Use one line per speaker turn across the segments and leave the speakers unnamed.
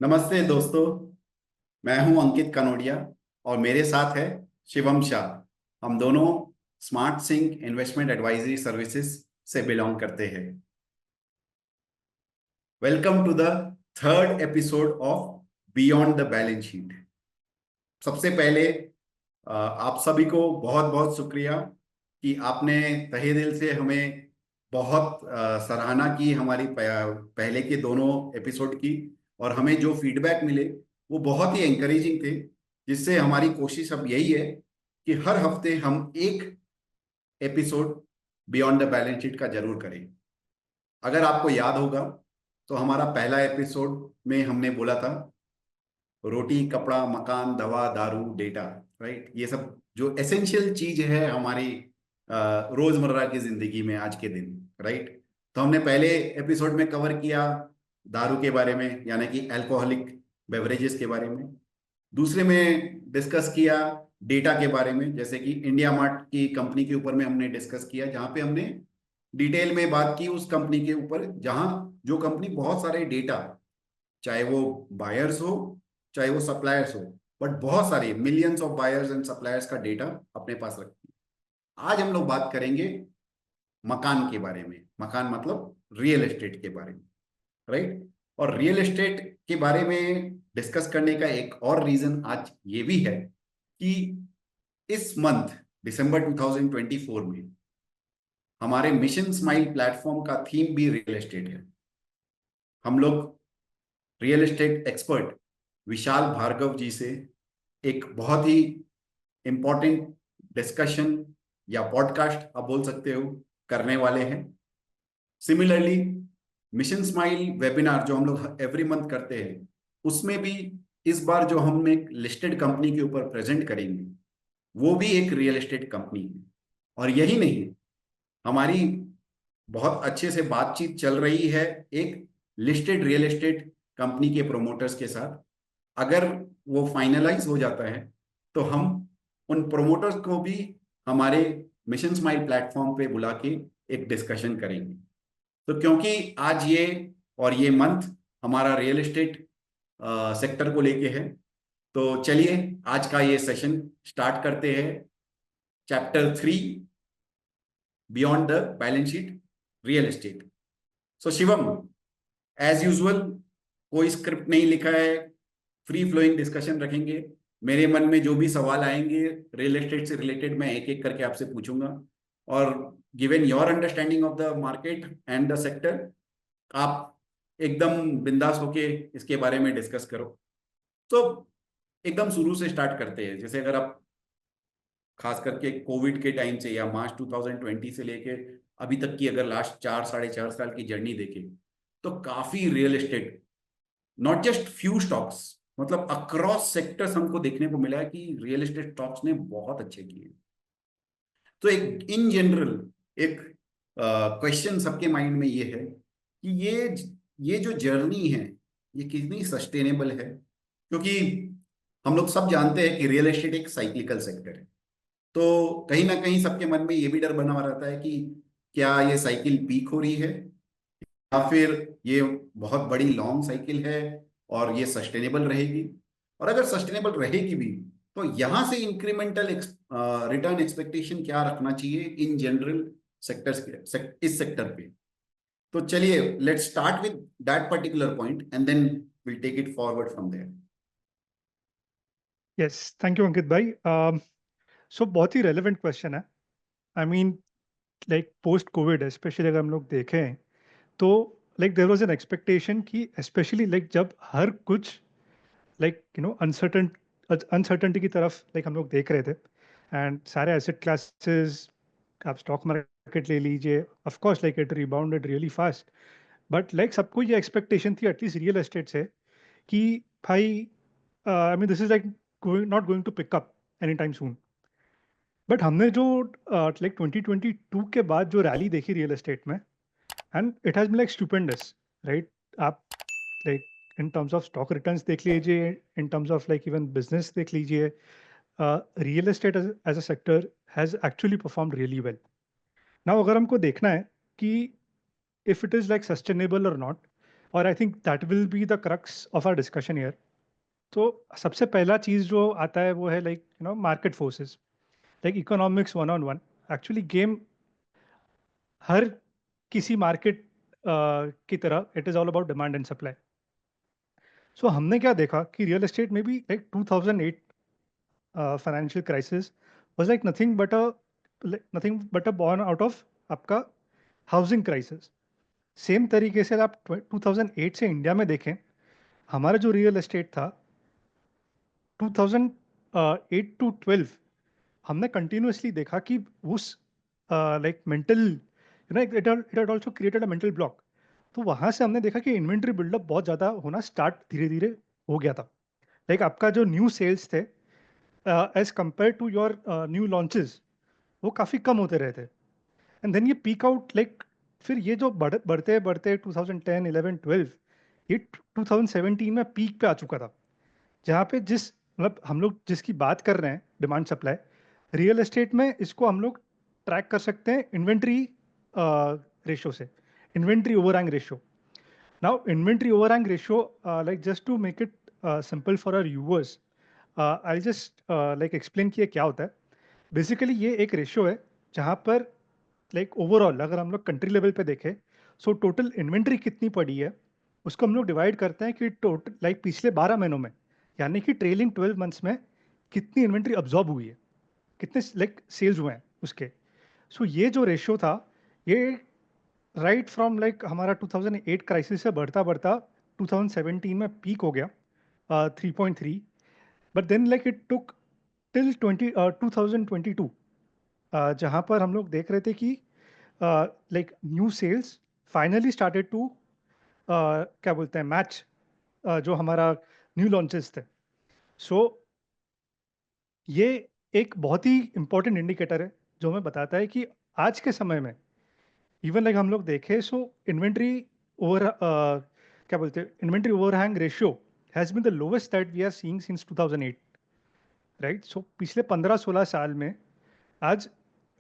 नमस्ते दोस्तों। मैं हूं अंकित कनोडिया और मेरे साथ है शिवम शाह। हम दोनों smart sync investment advisory services से बिलोंग करते हैं। Welcome to the third episode of beyond the balance sheet. सबसे पहले आप सभी को बहुत बहुत शुक्रिया कि आपने तहे दिल से हमें बहुत सराहना की हमारी पहले के दोनों एपिसोड की। और हमें जो फीडबैक मिले वो बहुत ही एंकरेजिंग थे, जिससे हमारी कोशिश अब यही है कि हर हफ्ते हम एक episode beyond the balance sheet का जरूर करें। अगर आपको याद होगा तो हमारा पहला एपिसोड में हमने बोला था रोटी कपड़ा मकान दवा दारू डेटा, राइट। ये सब जो एसेंशियल चीज है हमारी रोजमर्रा की जिंदगी में आज के दिन, राइट। तो हमने पहले एपिसोड में कवर किया दारू के बारे में, यानी कि अल्कोहलिक बेवरेजेस के बारे में। दूसरे में डिस्कस किया डेटा के बारे में, जैसे कि इंडिया मार्ट की कंपनी के ऊपर में हमने डिस्कस किया, जहां पे हमने डिटेल में बात की उस कंपनी के ऊपर जहां जो कंपनी बहुत सारे डेटा, चाहे वो बायर्स हो चाहे वो सप्लायर्स हो, बट बहुत सारे millions of buyers and suppliers का डेटा अपने पास रखती है। आज हम लोग बात करेंगे मकान के बारे में, मकान मतलब रियल एस्टेट के बारे में, राइट। और रियल एस्टेट के बारे में डिस्कस करने का एक और रीजन आज ये भी है कि इस मंथ दिसंबर 2024 में हमारे मिशन स्माइल प्लेटफॉर्म का थीम भी रियल एस्टेट है। हम लोग रियल एस्टेट एक्सपर्ट विशाल भार्गव जी से एक बहुत ही इंपॉर्टेंट डिस्कशन या पॉडकास्ट आप बोल सकते हो करने वाले हैं। सिमिलरली मिशन स्माइल वेबिनार जो हम लोग एवरी मंथ करते हैं, उसमें भी इस बार जो हम एक लिस्टेड कंपनी के ऊपर प्रेजेंट करेंगे वो भी एक रियल एस्टेट कंपनी है। और यही नहीं, हमारी बहुत अच्छे से बातचीत चल रही है एक लिस्टेड रियल एस्टेट कंपनी के प्रोमोटर्स के साथ। अगर वो फाइनलाइज हो जाता है तो हम उन प्रोमोटर्स को भी हमारे मिशन स्माइल प्लेटफॉर्म पे बुला के एक डिस्कशन करेंगे। तो क्योंकि आज ये और ये मंथ हमारा रियल एस्टेट सेक्टर को लेके है, तो चलिए आज का ये सेशन स्टार्ट करते हैं। Chapter 3 beyond the balance sheet real estate. So Shivam, as usual कोई स्क्रिप्ट नहीं लिखा है, फ्री फ्लोइंग डिस्कशन रखेंगे। मेरे मन में जो भी सवाल आएंगे रियल एस्टेट से रिलेटेड मैं एक एक करके आपसे पूछूंगा, और given your understanding of the market and the sector, आप एकदम बिंदास होके इसके बारे में डिस्कस करो। तो एकदम शुरू से स्टार्ट करते हैं। जैसे अगर आप खास करके कोविड के टाइम से या मार्च 2020 से लेके अभी तक की अगर लास्ट 4 साढ़े 4 साल की जर्नी देखें, तो काफी real estate, not just few stocks, मतलब अक्रॉस सेक्टर्स हमको देखने को मिला है कि रियल एस्टेट स्टॉक्स ने बहुत अच्छे किए। तो एक इन जनरल एक क्वेश्चन सबके माइंड में ये है कि ये जो जर्नी है ये कितनी सस्टेनेबल है, क्योंकि हम लोग सब जानते हैं कि रियल एस्टेट एक साइक्लिकल सेक्टर है। तो कहीं ना कहीं सबके मन में ये भी डर बना हुआ रहता है कि क्या ये साइकिल पीक हो रही है, या फिर ये बहुत बड़ी लॉन्ग साइकिल है और ये सस्टेनेबल रहेगी। और अगर सस्टेनेबल रहेगी भी तो यहां से इंक्रीमेंटल रिटर्न एक्सपेक्टेशन क्या रखना चाहिए इन जनरल सेक्टर्स के इस सेक्टर पे। तो चलिए let's start with that particular point and then will take it forward from there.
Yes, thank you Ankit भाई। सो बहुत ही रेलेवेंट क्वेश्चन है। I mean, like post COVID specially अगर हम लोग देखें तो like there was an expectation कि स्पेशली लाइक जब हर कुछ लाइक अनसर्टनिटी की तरफ लाइक हम लोग देख रहे थे, एंड सारे एसेट क्लासेस, आप स्टॉक मार्केट ले लीजिए, of course like it rebounded really fast. But like सबको ये एक्सपेक्टेशन थी एटलीस्ट रियल एस्टेट से कि भाई, I mean this is like not going to pick up any time soon. But हमने जो लाइक 2022 के बाद जो रैली देखी रियल एस्टेट में, and it has been like stupendous, right. आप like in terms of stock returns देख लीजिए, in terms of like even business देख लीजिए, real estate as a sector has actually perform really well. Now अगर हमको देखना है कि if it is like sustainable और नॉट, और I think that will be the crux of our discussion here. तो सबसे पहला चीज़ जो आता है वो है like market forces, like economics one on one. Actually game हर किसी मार्केट की तरह it is all about demand and supply. So हमने क्या देखा कि रियल एस्टेट में भी like 2008 financial crisis was like nothing but a born out of आपका हाउसिंग क्राइसिस। सेम तरीके से आप 2008 से इंडिया में देखें, हमारा जो रियल एस्टेट था 2008 टू 12 हमने कंटिन्यूअसली देखा कि उस like mental it had also created a mental block. तो वहाँ से हमने देखा कि इन्वेंट्री बिल्डअप बहुत ज़्यादा होना स्टार्ट धीरे धीरे हो गया था। लाइक आपका जो न्यू सेल्स थे as compared to your new launches वो काफ़ी कम होते रहे थे। एंड देन ये पीक आउट लाइक फिर ये जो बढ़ते बढ़ते 2010 11 12 ये 2017 में पीक पे आ चुका था, जहाँ पे जिस मतलब हम लोग जिसकी बात कर रहे हैं डिमांड सप्लाई रियल एस्टेट में, इसको हम लोग ट्रैक कर सकते हैं इन्वेंट्री रेशियो से, inventory overhang ratio. Now inventory overhang ratio, like just to make it simple for our viewers, I just like explain कि ये क्या होता है। बेसिकली ये एक रेशियो है जहाँ पर लाइक ओवरऑल अगर हम लोग कंट्री लेवल पे देखें, सो टोटल इन्वेंट्री कितनी पड़ी है उसको हम लोग डिवाइड करते हैं कि टोटल लाइक पिछले 12 महीनों में, यानी कि ट्रेलिंग 12 मंथ्स में कितनी इन्वेंट्री अब्जॉर्ब हुई है, कितने लाइक सेल्स हुए हैं उसके। सो ये जो रेशियो था ये राइट फ्रॉम लाइक हमारा 2008 क्राइसिस से बढ़ता बढ़ता 2017 में पीक हो गया 3.3। But then like it took till 2022, जहाँ पर हम लोग देख रहे थे कि like new sales finally started to क्या बोलते हैं मैच जो हमारा न्यू लॉन्चेस थे। सो ये एक बहुत ही इंपॉर्टेंट इंडिकेटर है जो हमें बताता है कि आज के समय में इवन लाइक हम लोग देखें, सो इन्वेंट्री ओवर क्या बोलते हैं inventory overhang ratio has been the lowest that we are seeing since 2008, right. So पिछले 15-16 साल में आज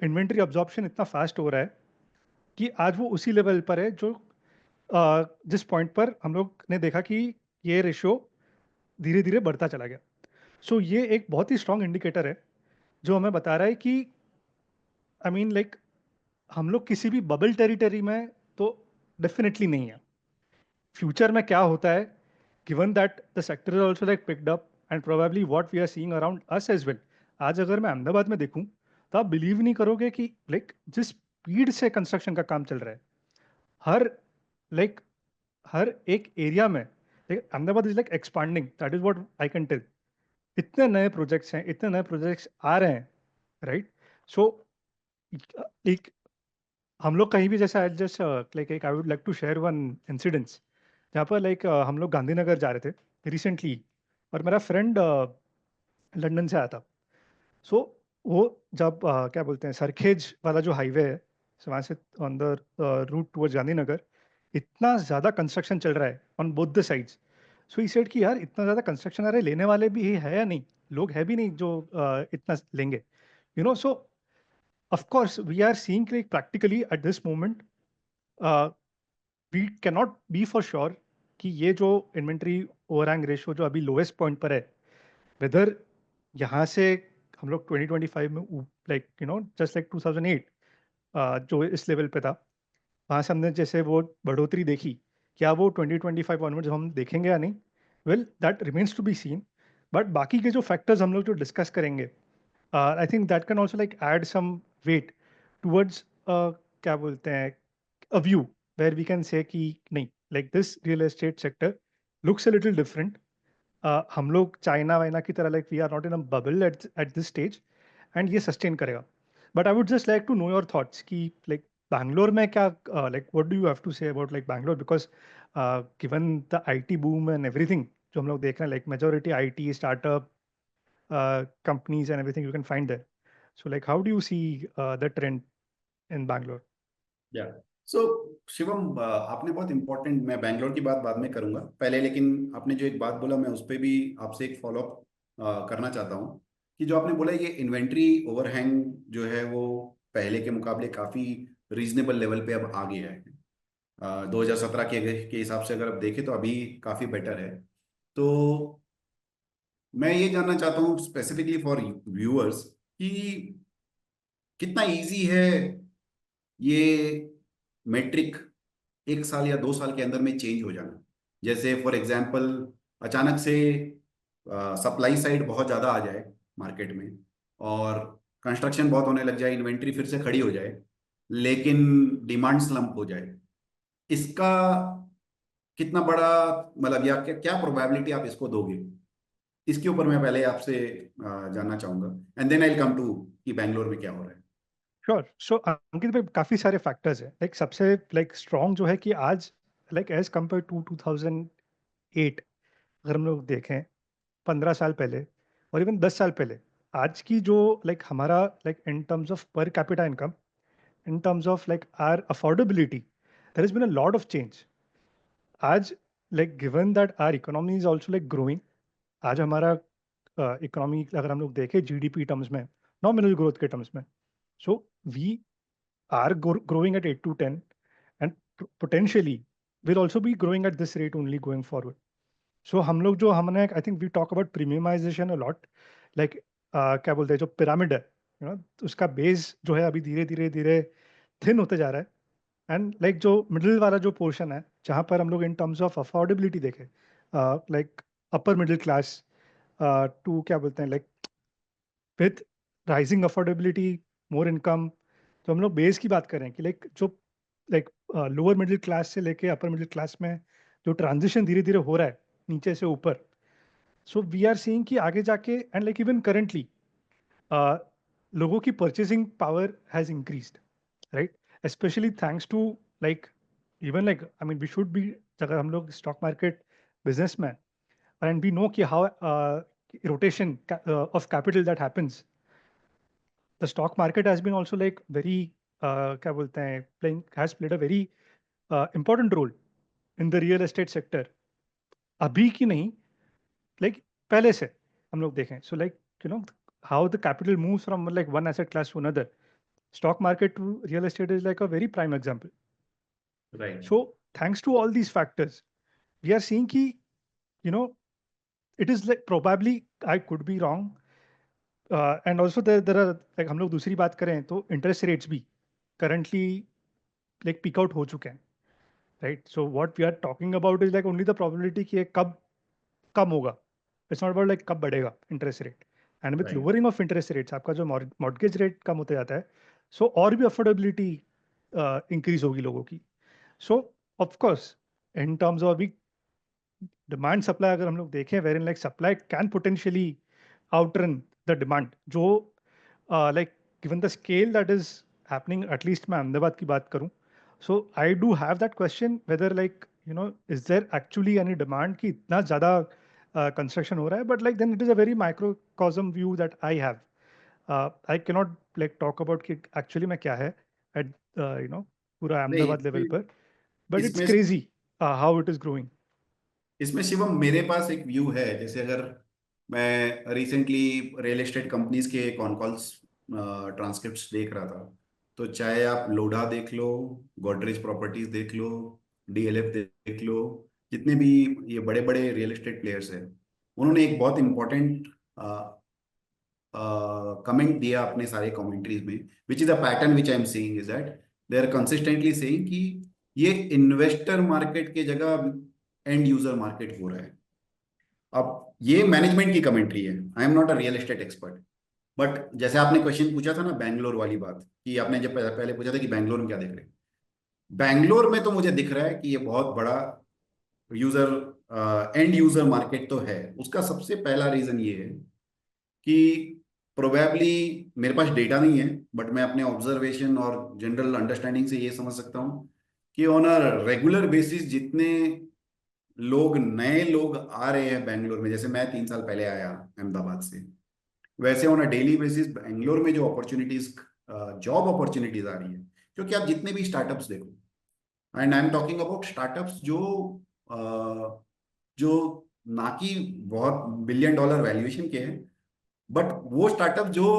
इन्वेंट्री अब्जॉर्प्शन इतना फास्ट हो रहा है कि आज वो उसी लेवल पर है जो जिस पॉइंट पर हम लोग ने देखा कि ये रेशियो धीरे धीरे बढ़ता चला गया। सो ये एक बहुत ही स्ट्रांग इंडिकेटर है जो हमें बता रहा है कि आई मीन लाइक हम लोग किसी भी बबल टेरिटरी में तो डेफिनेटली नहीं है। फ्यूचर में क्या होता है, given that the sector is also like picked up and probably what we are seeing around us as well. आज अगर मैं अहमदाबाद में देखूं तो आप बिलीव नहीं करोगे कि लाइक जिस स्पीड से कंस्ट्रक्शन का काम चल रहा है हर लाइक हर एक एरिया में, like, Ahmedabad is like expanding, that is what I can tell. इतने नए प्रोजेक्ट्स हैं, इतने नए प्रोजेक्ट्स आ रहे हैं, राइट। सो एक हम लोग कहीं भी जैसा जस्ट लाइक एक I would like to share one incidence जहाँ पर लाइक हम लोग गांधीनगर जा रहे थे रिसेंटली और मेरा फ्रेंड लंदन से आया था। सो वो जब क्या बोलते हैं सरखेज वाला जो हाईवे है, so वहाँ से on the route towards Gandhinagar इतना ज़्यादा कंस्ट्रक्शन चल रहा है on both the sides. So he said कि यार इतना ज़्यादा कंस्ट्रक्शन आ रहा है, लेने वाले भी है या नहीं, लोग है भी नहीं जो इतना लेंगे, so of course we are seeing like practically at this moment we can not be for sure कि ये जो इन्वेंट्री ओवरहैंग रेशियो जो अभी लोएस्ट पॉइंट पर है, वेदर यहाँ से हम लोग 2025 में लाइक जस्ट लाइक 2008 जो इस लेवल पे था वहाँ से हमने जैसे वो बढ़ोतरी देखी, क्या वो 2025 ऑनवर्ड्स हम देखेंगे या नहीं, well that remains to be seen. But बाकी के जो फैक्टर्स हम लोग जो डिस्कस करेंगे, I think that can also like add some weight towards क्या बोलते हैं a view where we can say कि नहीं like this real estate sector looks a little different. हम लोग चाइना वाइना की तरह like we are not in a bubble at this stage and ये सस्टेन करेगा। But I would just like to know your thoughts कि like Bangalore में क्या like what do you have to say about like Bangalore, because given the IT boom and everything जो हम लोग देख रहे हैं like majority IT startup companies and everything you can find there. So like how do you see the trend in Bangalore?
या सो शिवम, आपने बहुत important, मैं बैंगलोर की बात बाद में करूंगा पहले, लेकिन आपने जो एक बात बोला मैं उस पर भी आपसे एक फॉलो अप करना चाहता हूँ कि जो आपने बोला ये इन्वेंट्री ओवरहैंग जो है वो पहले के मुकाबले काफी रीजनेबल लेवल पे अब आ गया है। 2017 के हिसाब से अगर आप देखें तो अभी काफी बेटर है। तो मैं ये जानना चाहता हूँ स्पेसिफिकली फॉर व्यूअर्स कि कितना इजी है ये मेट्रिक 1 साल या 2 साल के अंदर में चेंज हो जाना। जैसे फॉर एग्जांपल अचानक से सप्लाई साइड बहुत ज़्यादा आ जाए मार्केट में, और कंस्ट्रक्शन बहुत होने लग जाए, इन्वेंट्री फिर से खड़ी हो जाए, लेकिन डिमांड स्लम्प हो जाए। इसका कितना बड़ा मतलब, या क्या क्या प्रोबेबिलिटी आप इसको दोगे? इसके ऊपर मैं पहले आपसे जानना चाहूंगा, and then I come to कि बैंगलोर में क्या हो रहा है।
श्योर। सो अंकित भाई, काफी सारे फैक्टर्स है। लाइक सबसे लाइक स्ट्रॉन्ग जो है कि आज लाइक एज कम्पेयर टू 2008, अगर हम लोग देखें 15 साल पहले और इवन 10 साल पहले, आज की जो लाइक हमारा like in terms of per capita income, in terms of like our affordability, there is been a lot of change. आज like given that our economy is also like growing, आज हमारा economy अगर हम लोग देखें GDP terms में, nominal growth के terms में, so we are growing at 8 to 10, and potentially will also be growing at this rate only going forward. So हम लोग जो हमने I think we talk about premiumisation a lot, like क्या बोलते हैं जो पिरामिड है, उसका बेस जो है अभी धीरे धीरे धीरे थिन होते जा रहा है। एंड लाइक जो मिडिल वाला जो पोर्शन है, जहाँ पर हम लोग इन टर्म्स ऑफ अफोर्डेबिलिटी देखें, like upper middle class to क्या बोलते हैं like with rising affordability, more income, तो हम लोग बेस की बात कर रहे हैं कि लाइक जो लाइक लोअर मिडिल क्लास से लेके अपर मिडिल क्लास में जो ट्रांजिशन धीरे धीरे हो रहा है नीचे से ऊपर, सो वी आर सीइंग कि आगे जाके एंड लाइक इवन करेंटली लोगों की purchasing power has increased, right? Especially thanks to like even like I mean we should be, अगर हम लोग stock market businessman, and we know कि how rotation of capital that happens, the stock market has been also like very क्या बोलते हैं playing, has played a very important role in the real estate sector, अभी की नहीं, like पहले से हम लोग देखें, so like you know how the capital moves from like one asset class to another, stock market to real estate is like a very prime example.
Right.
So thanks to all these factors, we are seeing कि you know it is like probably, I could be wrong, and also there are like हम लोग दूसरी बात करें तो interest rates भी currently like peak out हो चुके हैं, right? So what we are talking about is like only the probability कि ये कब कम होगा, इट्स नॉट अबाउट लाइक कब बढ़ेगा interest rate. And with
right.
Lowering of interest rates आपका जो मॉर्गेज रेट कम होते जाता है, सो और भी अफोर्डेबिलिटी इंक्रीज होगी लोगों की। So of course in terms of अभी डिमांड सप्लाई अगर हम लोग देखें, where in like supply can potentially outrun the demand, जो like given the scale that is happening, at least मैं अहमदाबाद की बात करूं, so I do have that question whether like is there actually any demand कि इतना ज़्यादा कंस्ट्रक्शन हो रहा है, but like then it is a very microcosm view that I have. I cannot like talk about कि actually में क्या है एट पूरा
नहीं,
अहमदाबाद लेवल पर, बट इट्स
इसमें
crazy how it is growing.
इसमें शिवम मेरे पास एक व्यू है। जैसे अगर मैं रिसेंटली रियल एस्टेट कंपनीज के कॉन कॉल्स ट्रांसक्रिप्ट्स देख रहा था, तो चाहे आप लोढ़ा देख लो, गोदरेज प्रॉपर्टीज देख लो, डीएलएफ देख लो, जितने भी ये बड़े बड़े रियल एस्टेट प्लेयर्स हैं, उन्होंने एक बहुत इंपॉर्टेंट कमेंट दिया अपने सारे कमेंट्रीज में, which is a pattern which I am seeing, is that they are consistently saying कि ये इन्वेस्टर मार्केट के जगह एंड यूजर मार्केट हो रहा है। अब ये मैनेजमेंट की कमेंट्री है, आई am not a real estate expert. But जैसे आपने क्वेश्चन पूछा था ना बैंगलोर वाली बात, कि आपने जब पहले पूछा था कि बैंगलोर में क्या देख रहे हैं, बैंगलोर में तो मुझे दिख रहा है कि ये बहुत बड़ा यूजर एंड यूजर मार्केट तो है। उसका सबसे पहला रीजन ये है कि प्रोबेबली, मेरे पास डेटा नहीं है, बट मैं अपने ऑब्जर्वेशन और जनरल अंडरस्टैंडिंग से ये समझ सकता हूँ कि ऑन अ रेगुलर बेसिस जितने लोग, नए लोग आ रहे हैं बैंगलोर में, जैसे मैं 3 साल पहले आया अहमदाबाद से, वैसे on a daily basis Bangalore में जो अपॉर्चुनिटीज, जॉब अपॉर्चुनिटीज आ रही है, क्योंकि आप जितने भी स्टार्टअप्स देखो, and I am talking about startups जो जो ना कि बहुत $1 बिलियन वैल्यूएशन के हैं, बट वो स्टार्टअप जो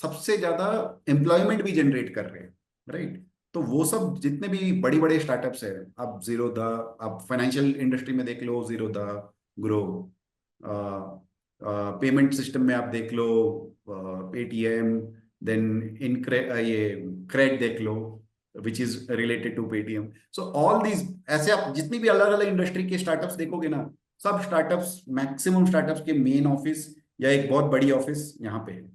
सबसे ज्यादा एम्प्लॉयमेंट भी जनरेट कर रहे हैं, राइट? तो वो सब जितने भी बड़ी बड़े स्टार्टअप्स है, अब जीरो द, अब फाइनेंशियल इंडस्ट्री में देख लो Zerodha, Groww, payment system में आप देख लो पेटीएम, देन इन ये क्रेड देख लो which is related to Paytm. So all these, ऐसे आप जितनी भी अलग अलग इंडस्ट्री के स्टार्टअप्स देखोगे ना, सब स्टार्टअप्स, मैक्सिमम स्टार्टअप्स के मेन ऑफिस या एक बहुत बड़ी ऑफिस यहाँ पे है।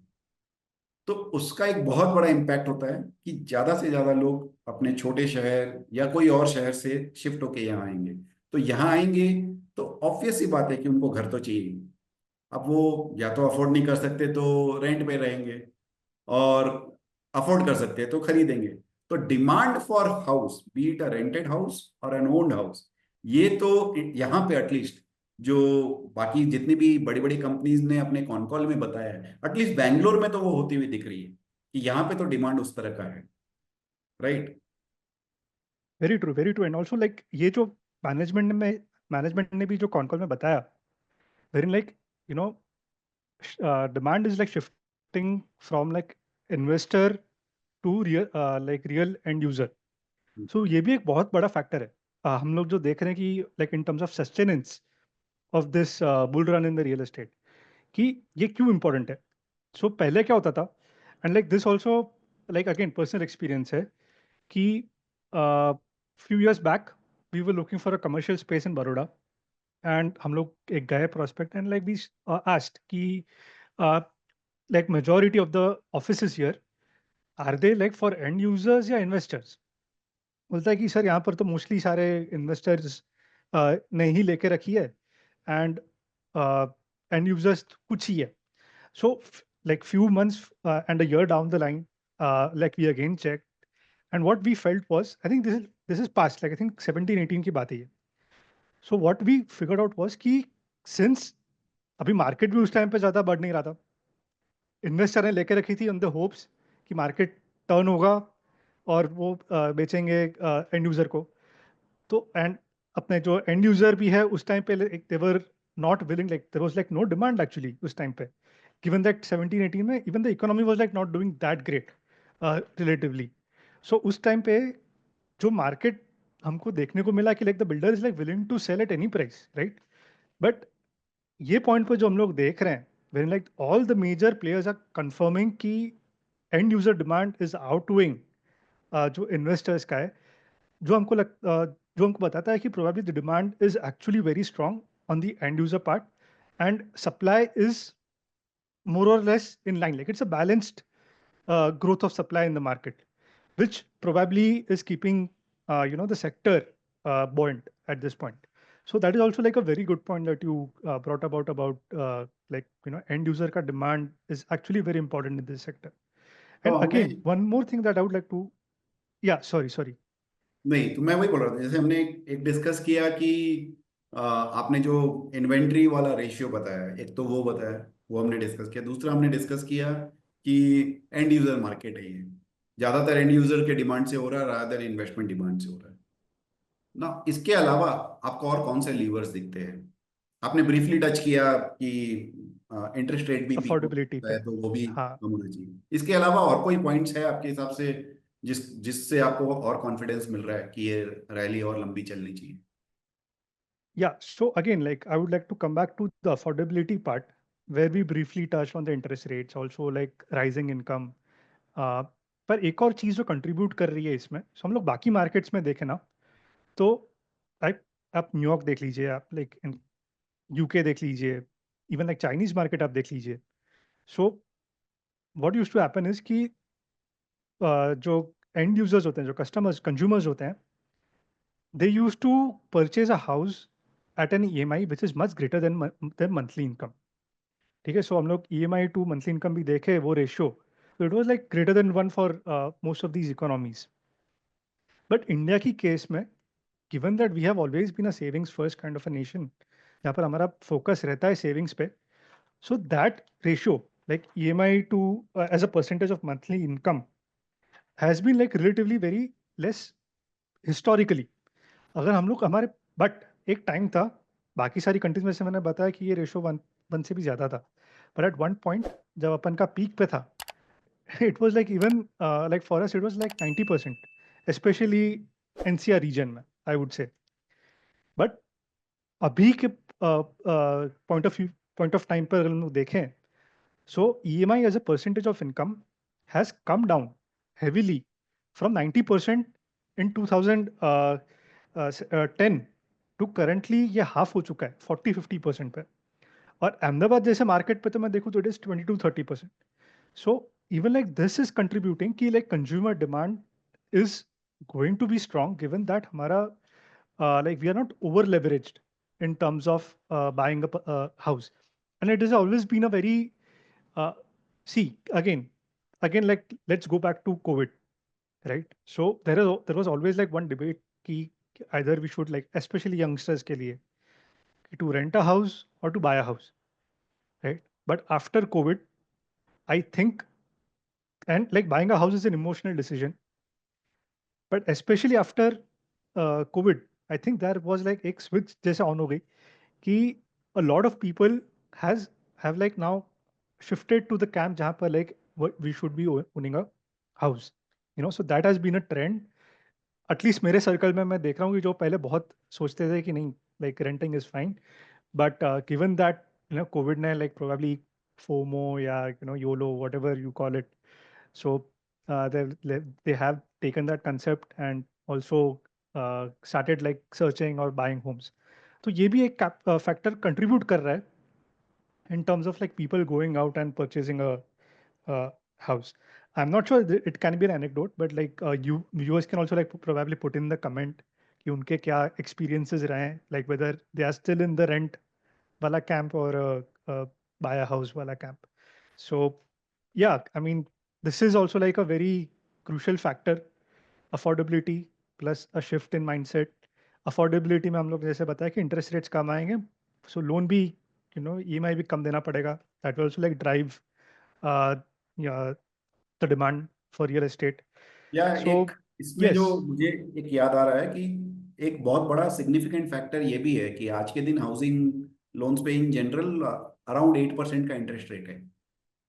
तो उसका एक बहुत बड़ा इम्पैक्ट होता है कि ज्यादा से ज्यादा लोग अपने छोटे शहर या कोई और शहर से शिफ्ट होके यहाँ आएंगे। तो यहाँ आएंगे तो ऑब्वियस सी बात है कि उनको घर तो चाहिए। अब वो या तो अफोर्ड नहीं कर सकते तो रेंट पे रहेंगे, और अफोर्ड कर सकते हैं तो खरीदेंगे। तो demand for house, B it a rented house और एन ओन्ड हाउस, ये तो यहाँ पे एटलीस्ट, जो बाकी जितनी भी बड़ी बड़ी कंपनीज ने अपने कॉन कॉल में बताया है, एटलीस्ट बैंगलोर में तो वो होती हुई दिख रही है कि यहाँ पे तो डिमांड उस तरह का है। Right.
Very true, very true. And also like ये जो मैनेजमेंट ने भी जो कॉन कॉल में बताया, very like you know demand is like shifting from like investor to real end user. So ये भी एक बहुत बड़ा फैक्टर है। हम लोग जो देख रहे हैं कि like in terms of sustenance of this bull run in the real estate, कि ये क्यों इंपॉर्टेंट है। सो पहले क्या होता था, and like this also like again personal experience है, कि few years back we were looking for a commercial space in Baroda, and हम लोग एक गए prospect and like we asked कि like majority of the offices here, are they like for end users या investors? बोलता है कि सर यहाँ पर तो मोस्टली सारे इन्वेस्टर्स ने ही लेके रखी है, एंड एंड यूजर्स कुछ ही है। सो like few months and a year down the line, like we again checked, and what we felt was, I think this is past, like I think 17-18 की बात है ये। So what we figured out was कि since अभी market भी उस time पे ज़्यादा बढ़ नहीं रहा था, इन्वेस्टर ने लेके रखी थी ऑन द होप्स कि मार्केट टर्न होगा और वो बेचेंगे एंड यूजर को। तो एंड अपने जो एंड यूजर भी है उस टाइम पे they were not willing, like there was like no demand actually उस टाइम पे, गिवन दैट 17-18 में even the economy was like not doing that great relatively. So उस टाइम पे जो मार्केट हमको देखने को मिला कि like the builder is like willing to sell at any price, right. But ये पॉइंट पे जो हम लोग देख रहे हैं, when like all the major players are confirming कि end user demand is outdoing जो इन्वेस्टर्स का है, जो हमको बताता है कि probably the demand is actually very strong on the end user part, and supply is more or less in line, like it's a balanced growth of supply in the market, which probably is keeping the sector buoyant at this point. So that is also like a very good point that you brought about like end user ka demand is actually very important in this sector.
तो
And
हमने,
again, one more thing that I would like to, yeah, sorry.
नहीं तो मैं वही बोल रहा था, जैसे हमने एक डिस्कस किया कि आपने जो इन्वेंट्री वाला रेशियो बताया, एक तो वो बताया, वो हमने डिस्कस किया। दूसरा हमने डिस्कस किया कि एंड यूजर मार्केट है ये, ज्यादातर एंड यूजर के डिमांड से हो रहा है रादर देन इन्वेस्टमेंट डिमांड से हो रहा है ना। इसके अलावा आपको और कौन से लीवर्स दिखते हैं? आपने ब्रीफली टच किया कि इंटरेस्ट रेट भी पीक
Affordability
होता
पे,
है तो वो भी
हाँ।
कम होना चाहिए। इसके अलावा और कोई पॉइंट्स है आपके हिसाब से जिससे आपको और कॉन्फिडेंस मिल रहा है कि ये रैली और लंबी चलनी चाहिए?
Yeah, so again, like I would like to come back to the affordability part, where we briefly touched on the interest rates, also like rising income. Uh, पर एक और चीज़ जो कंट्रीब्यूट कर रही है इसमें, so हम लोग बाकी मार्केट्स में देखें ना, तो लाइक आप न्यूयॉर्क देख लीजिए, आप लाइक यूके देख लीजिए, इवन लाइक चाइनीज मार्केट आप देख लीजिए। So what used to happen is कि जो एंड यूजर्स होते हैं, जो कस्टमर्स कंज्यूमर्स होते हैं, they use to purchase a house at an EMI which is much greater than monthly income. ठीक है, सो हम लोग ईएमआई टू मंथली इनकम भी देखे वो रेशियो, तो it was like greater than one for most of these economies. But India की केस में, given that we have always been a savings first kind of a nation, यहाँ पर हमारा फोकस रहता है सेविंग्स पे, so that ratio like EMI to as a percentage of monthly income has been like relatively very less historically. अगर हम लोग हमारे, बट एक टाइम था, बाकी सारी कंट्रीज में से मैंने बताया कि ये रेशो वन वन से भी ज़्यादा था, बट एट वन पॉइंट जब अपन का पीक पे था, it was like even like for us it was like 90%, specially NCR region में, आई वुड से। बट अभी के पॉइंट ऑफ टाइम पर अगर हम लोग देखें, so EMI as a percentage of income has come down heavily from 90% in 2010 to currently ये half हो चुका है 40-50% पे। और अहमदाबाद जैसे मार्केट पे तो मैं देखूँ तो it is 20-30%। So even like this is contributing कि like consumer demand is going to be strong given that हमारा like we are not over leveraged in terms of buying a house, and it has always been a very uh, see again like let's go back to COVID, right? So there was always like one debate ki either we should like especially youngsters ke liye कि to rent a house or to buy a house, right? But after COVID, I think, and like buying a house is an emotional decision, but especially after COVID, I think there was like एक switch जैसे on हो गई कि a lot of people has have like now shifted to the camp जहाँ पर like we should be owning a house, you know, so that has been a trend. At least मेरे circle में मैं देख रहा हूँ कि जो पहले बहुत सोचते थे कि नहीं like renting is fine, but given that you know Covid ने लाइक प्रोबेबली फोमो या you know YOLO what ever you call it, so they have taken that concept and also started like searching or buying homes. तो ये भी एक factor contribute कर रहा है in terms of like people going out and purchasing a house. I'm not sure it can be an anecdote, but like you viewers can also like probably put in the comment कि उनके क्या experiences रहे हैं, like whether they are still in the rent wala camp or buy a house wala camp. So yeah, I mean this is also like a very crucial factor, affordability plus a shift in mindset. Affordability में हम लोग जैसे बताया कि interest rates कम आएंगे, सो loan भी you know EMI भी कम देना पड़ेगा, that will also like drive the demand for real estate.
या
सो
एक इसमें जो
यस,
मुझे एक याद आ रहा है कि एक बहुत बड़ा सिग्निफिकेंट फैक्टर ये भी है कि आज के दिन हाउसिंग लोन्स पे इन जनरल अराउंड 8% का इंटरेस्ट रेट है,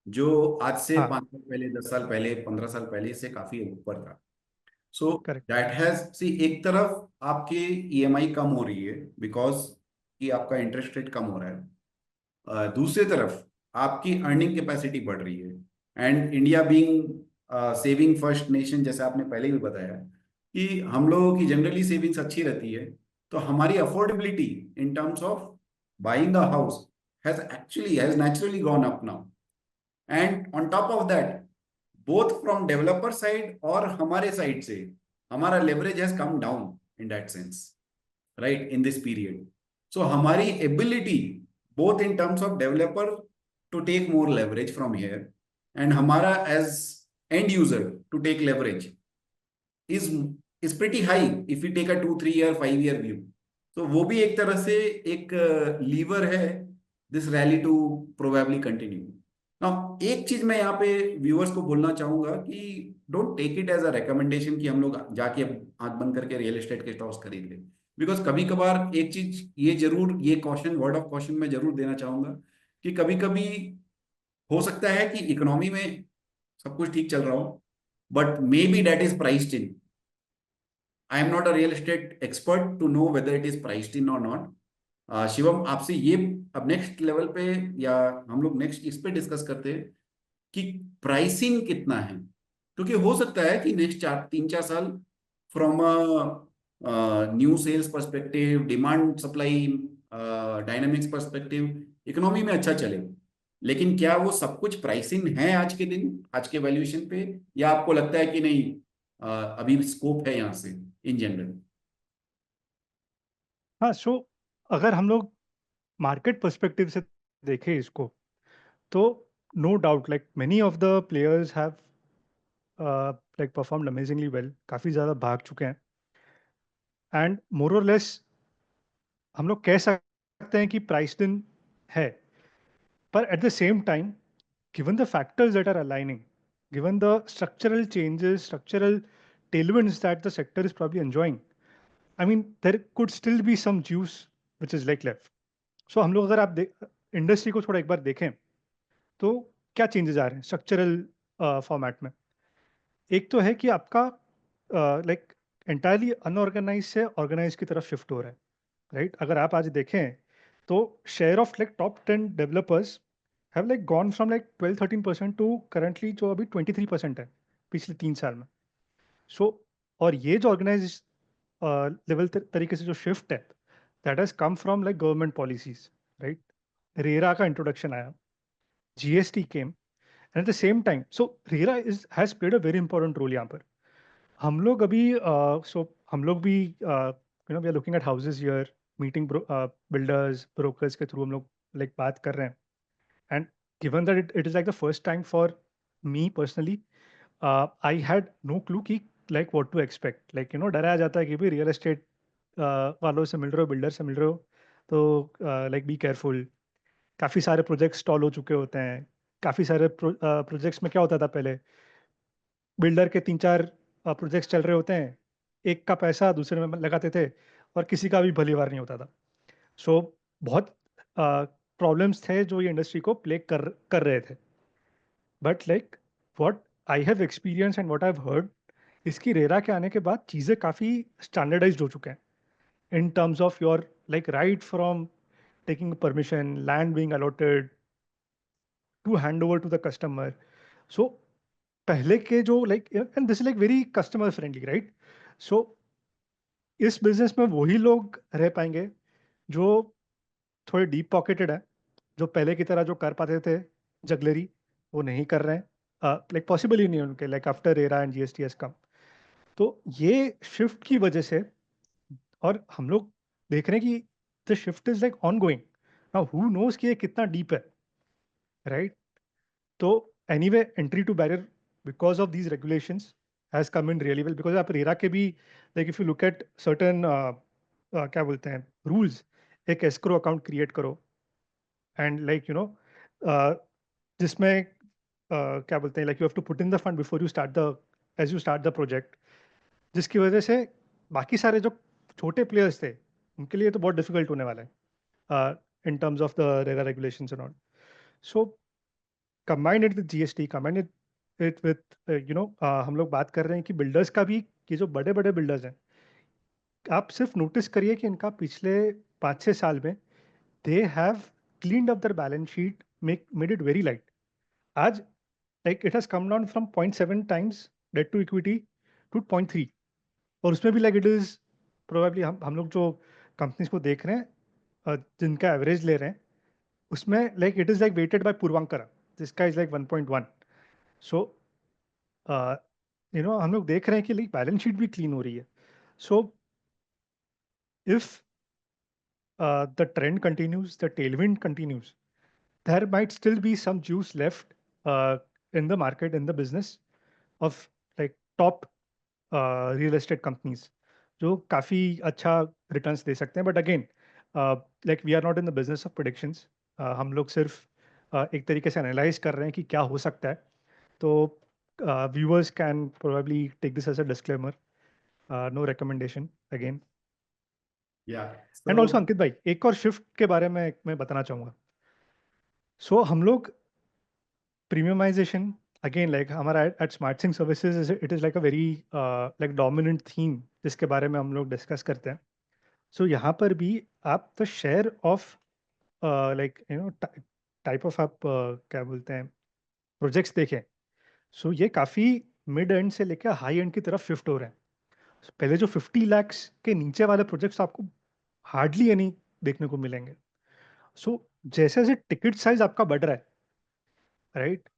जो आज से
हाँ
5 साल पहले, 10 साल पहले, 15 साल पहले से काफी ऊपर था। So
correct.
That has C, एक तरफ आपकी ईएमआई कम हो रही है बिकॉज कि आपका इंटरेस्ट रेट कम हो रहा है, दूसरी तरफ आपकी अर्निंग कैपेसिटी बढ़ रही है। And India being saving first nation, जैसे आपने पहले भी बताया कि हम लोगों की जनरली सेविंग्स अच्छी रहती है, तो हमारी affordability in terms of buying a house has naturally gone up now. And on top of that, both from developer side और हमारे साइड से, हमारा leverage has come down in that sense, right, in this period. So हमारी ability both in terms of developer to take more leverage from here and हमारा as end user to take leverage is is pretty high if we take a 2-3 year 5 year view. तो वो भी एक तरह से एक lever है this rally to probably continue. Now एक चीज मैं यहाँ पे व्यूअर्स को बोलना चाहूंगा कि don't take it as a recommendation कि हम लोग जाके अब आंख बंद करके रियल एस्टेट के स्टॉक्स खरीद लें, बिकॉज कभी कभार एक चीज ये जरूर, ये कॉशन, वर्ड ऑफ कॉशन में जरूर देना चाहूंगा कि कभी कभी हो सकता है कि इकोनॉमी में सब कुछ ठीक चल रहा हो, but may be that is priced in. I am not a real estate expert to know whether it is priced in और नॉट। शिवम, आपसे ये अब नेक्स्ट लेवल पे, या हम लोग नेक्स्ट इस पे डिस्कस करते हैं कि प्राइसिंग कितना है, क्योंकि हो सकता है कि नेक्स्ट 3-4 साल from new sales perspective, demand supply dynamics perspective, economy में अच्छा चले, लेकिन क्या वो सब कुछ प्राइसिंग है आज के दिन, आज के वैल्यूएशन पे, या आपको लगता है कि नहीं अभी स्कोप है यहाँ से इन जनरल?
हाँ, सो अगर हम लोग मार्केट पर्सपेक्टिव से देखें इसको, तो no doubt like many of the players have like performed amazingly well, काफ़ी ज़्यादा भाग चुके हैं, एंड मोर और लेस हम लोग कह सकते हैं कि प्राइस्ड इन है। पर eight the same time, given the factors that are aligning, given the structural changes, structural tailwinds that the sector is probably enjoying, I mean, there could still be some juice which is like left. So हम लोग अगर आप industry को थोड़ा एक बार देखें तो क्या चेंजेस आ रहे हैं स्ट्रक्चरल फॉर्मेट में। एक तो है कि आपका लाइक एंटायरली अनऑर्गेनाइज से ऑर्गेनाइज की तरफ शिफ्ट हो रहा है, राइट? अगर आप आज देखें तो share of like top 10 developers have like gone from like 12-13% to currently जो अभी 23% है पिछले 3 साल में। सो और ये जो ऑर्गेनाइज लेवल तरीके से जो शिफ्ट है, that has come from like government policies, right? RERA का इंट्रोडक्शन आया, GST came, and at the same time so RERA is has played a very important role यहाँ पर। हम लोग अभी हम लोग भी we are looking at houses here, meeting builders brokers के थ्रू हम लोग लाइक बात कर रहे हैं। And given that it is like the first time for me personally, I had no clue कि like what to expect. Like डराया जाता है कि भाई रियल एस्टेट वालों से मिल रहे हो, बिल्डर से मिल रहे हो, तो लाइक बी केयरफुल। काफ़ी सारे प्रोजेक्ट्स स्टॉल हो चुके होते हैं। काफ़ी सारे प्रोजेक्ट्स में क्या होता था पहले, बिल्डर के 3-4 प्रोजेक्ट्स चल रहे होते हैं, एक का पैसा दूसरे में लगाते थे और किसी का भी भलीवार नहीं होता था। सो बहुत प्रॉब्लम्स थे जो ये इंडस्ट्री को प्लेग कर रहे थे। But like what I have experience and what I have heard, इसकी रेरा के आने के बाद चीज़ें काफ़ी स्टैंडर्डाइज्ड हो चुके हैं in terms of your like right from taking permission, land being allotted to hand over to the customer. So पहले के जो like and this like very customer friendly, right? So इस बिजनेस में वही लोग रह पाएंगे जो थोड़े डीप पॉकेटेड है, जो पहले की तरह जो कर पाते थे जगलरी, वो नहीं कर रहे हैं। लाइक पॉसिबल ही नहीं है उनके, like after era and GST has come. तो ये शिफ्ट की वजह से, और हम लोग देख रहे हैं कि the shift is like ongoing. Now who knows कि ये कितना डीप है, राइट? तो anyway entry to barrier because of these regulations has come in really well, because आप रेरा के भी like if you look at certain क्या बोलते हैं रूल्स, एक एस्क्रो अकाउंट क्रिएट करो एंड लाइक जिसमें क्या बोलते हैं like you have to put in the fund before you start the as you start the project, जिसकी वजह से बाकी सारे जो छोटे प्लेयर्स थे उनके लिए तो बहुत डिफिकल्ट होने वाला है इन terms of the RERA regulations and all. So combined it with GST, combined it with हम लोग बात कर रहे हैं कि बिल्डर्स का भी, कि जो बड़े बड़े बिल्डर्स हैं, आप सिर्फ नोटिस करिए कि इनका पिछले 5-6 साल में they have cleaned up their balance sheet, made it very light. आज like it has come down from 0.7 times debt to equity to 0.3, और उसमें भी लाइक इट इज प्रोबेबली हम लोग जो कंपनीज को देख रहे हैं जिनका एवरेज ले रहे हैं, उसमें like it is like weighted by Puravankara, जिसका इज लाइक 1.1। सो हम लोग देख रहे हैं कि लाइक बैलेंस शीट भी क्लीन हो रही है। So if the trend continues, the Tailwind continues, there might still be some juice left in the market, in the business of like top real estate companies जो काफ़ी अच्छा returns दे सकते हैं। But again like we are not in the business of predictions, हम लोग सिर्फ एक तरीके से एनालाइज कर रहे हैं कि क्या हो सकता है। तो viewers can probably take this as a disclaimer, no recommendation again.
या
एंड ऑल्सो
सो
अंकित भाई, एक और शिफ्ट के बारे में मैं बताना चाहूँगा। सो हम लोग प्रीमियमाइजेशन, अगेन लाइक हमारा at smart Singh services it is like a very like dominant theme जिसके बारे में हम लोग डिस्कस करते हैं। सो यहाँ पर भी आप the share of like type of आप क्या बोलते हैं प्रोजेक्ट्स देखें, सो ये काफ़ी मिड एंड से लेकर हाई एंड की तरफ शिफ्ट हो रहे हैं। So, पहले जो 50 lakhs के नीचे वाले प्रोजेक्ट्स आपको हार्डली एनी देखने को मिलेंगे। सो जैसे जैसे टिकट साइज आपका बढ़ रहा है, right,